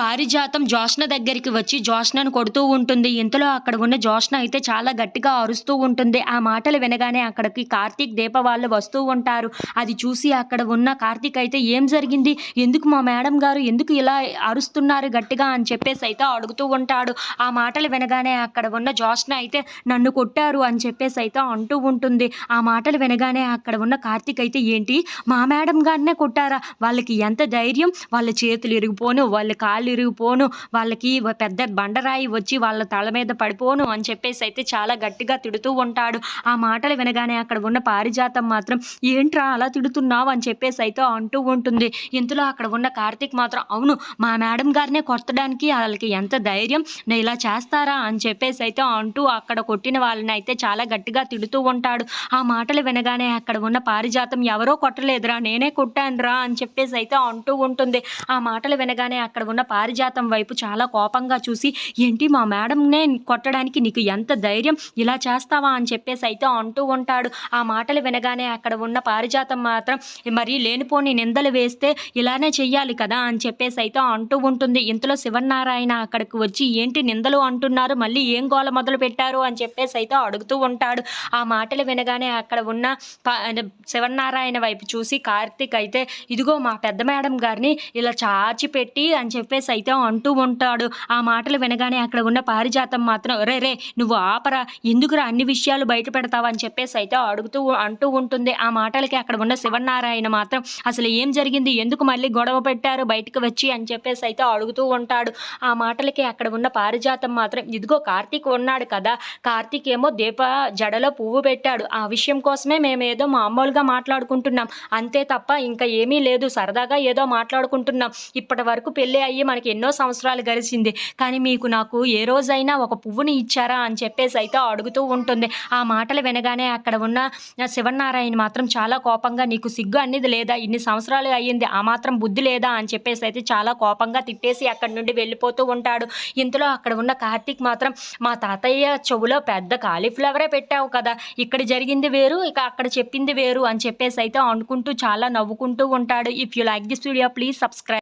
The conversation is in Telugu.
పారిజాతం జోష్న దగ్గరికి వచ్చి జోష్నను కొడుతూ ఉంటుంది. ఇంతలో అక్కడ ఉన్న జోష్న అయితే చాలా గట్టిగా అరుస్తూ ఉంటుంది. ఆ మాటలు వినగానే అక్కడికి కార్తీక్, దీప వాళ్ళు వస్తూ ఉంటారు. అది చూసి అక్కడ ఉన్న కార్తీక్ అయితే ఏం జరిగింది? ఎందుకు మా మేడం గారు ఎందుకు ఇలా అరుస్తున్నారు గట్టిగా అని చెప్పేసి అయితే అడుగుతూ ఉంటాడు. ఆ మాటలు వినగానే అక్కడ ఉన్న జోష్న అయితే నన్ను కొట్టారు అని చెప్పేసి అయితే అంటూ ఉంటుంది. ఆ మాటలు వినగానే అక్కడ ఉన్న కార్తీక్ అయితే ఏంటి మా మేడం గారినే కొట్టారా? వాళ్ళకి ఎంత ధైర్యం? వాళ్ళ చేతులు ఇరిగిపోను, వాళ్ళ కాళ్ళు ఇరిగిపోను, వాళ్ళకి పెద్ద బండరాయి వచ్చి వాళ్ళ తల మీద పడిపోను అని చెప్పేసి అయితే చాలా గట్టిగా తిడుతూ ఉంటాడు. ఆ మాటలు వినగానే అక్కడ ఉన్న పారిజాతం మాత్రం ఏంట్రా అలా తిడుతున్నావు అని చెప్పేసి అయితే అంటూ ఉంటుంది. ఇంతలో అక్కడ ఉన్న కార్తీక్ మాత్రం అవును మా మేడం గారినే కొట్టడానికి వాళ్ళకి ఎంత ధైర్యం, నేను ఇలా చేస్తారా అని చెప్పేసి అయితే అంటూ అక్కడ కొట్టిన వాళ్ళని అయితే చాలా గట్టిగా తిడుతూ ఉంటాడు. ఆ మాటలు వినగానే అక్కడ ఉన్న పారిజాతం ఎవరో కొట్టలేదురా నేనే కొట్టానురా అని చెప్పేసి అయితే అంటూ ఉంటుంది. ఆ మాటలు వినగానే అక్కడ ఉన్న పారిజాతం వైపు చాలా కోపంగా చూసి ఏంటి మా మేడంనే కొట్టడానికి నీకు ఎంత ధైర్యం, ఇలా చేస్తావా అని చెప్పేసి అయితే అంటూ ఉంటాడు. ఆ మాటలు వినగానే అక్కడ ఉన్న పారిజాతం మాత్రం మరి లేనిపోని నిందలు వేస్తే ఇలానే చెయ్యాలి కదా అని చెప్పేసి అయితే అంటూ ఉంటుంది. ఇంతలో శివనారాయణ అక్కడికి వచ్చి ఏంటి నిందలు అంటున్నారు, మళ్ళీ ఏం గోల మొదలు పెట్టారు అని చెప్పేసి అయితే అడుగుతూ ఉంటాడు. ఆ మాటలు వినగానే అక్కడ ఉన్న శివనారాయణ వైపు చూసి కార్తీక్ అయితే ఇదిగో మా పెద్ద మేడం గారిని ఇలా చాచి పెట్టి అని చెప్పేసి అయితే అంటూ ఉంటాడు. ఆ మాటలు వినగానే అక్కడ ఉన్న పారిజాతం మాత్రం రే నువ్వు ఆపరా, ఎందుకురా అన్ని విషయాలు బయట పెడతావా అని చెప్పేసి అయితే అంటూ ఉంటుంది. ఆ మాటలకి అక్కడ ఉన్న శివనారాయణ మాత్రం అసలు ఏం జరిగింది, ఎందుకు మళ్ళీ గొడవ పెట్టారు బయటకు వచ్చి అని చెప్పేసి అయితే అడుగుతూ ఉంటాడు. ఆ మాటలకి అక్కడ ఉన్న పారిజాతం మాత్రం ఇదిగో కార్తీక్ ఉన్నాడు కదా, కార్తీక్ ఏమో దీప జడలో పువ్వు పెట్టాడు, ఆ విషయం కోసమే మేము ఏదో మామూలుగా మాట్లాడుకుంటున్నాం అంతే తప్ప ఇంకా ఏమీ లేదు, సరదాగా ఏదో మాట్లాడుకుంటున్నాం, ఇప్పటి వరకు పెళ్ళి అయ్యి మనకి ఎన్నో సంవత్సరాలు గడిచింది, కానీ మీకు నాకు ఏ రోజైనా ఒక పువ్వుని ఇచ్చారా అని చెప్పేసి అయితే అడుగుతూ ఉంటుంది. ఆ మాటలు వినగానే అక్కడ ఉన్న శివనారాయణ మాత్రం చాలా కోపంగా నీకు సిగ్గు అనేది లేదా, ఇన్ని సంవత్సరాలు అయ్యింది ఆ మాత్రం బుద్ధి లేదా అని చెప్పేసి అయితే చాలా కోపంగా తిట్టేసి అక్కడి నుండి వెళ్ళిపోతూ ఉంటాడు. ఇంతలో అక్కడ ఉన్న కార్తీక్ మాత్రం మా తాతయ్య చెవులో పెద్ద కాలీఫ్లవరే పెట్టావు కదా, ఇక్కడ జరిగింది వేరు ఇక అక్కడ చెప్పింది వేరు అని చెప్పేసి అయితే అనుకుంటూ చాలా నవ్వుకుంటూ ఉంటాడు. If you like this video please subscribe.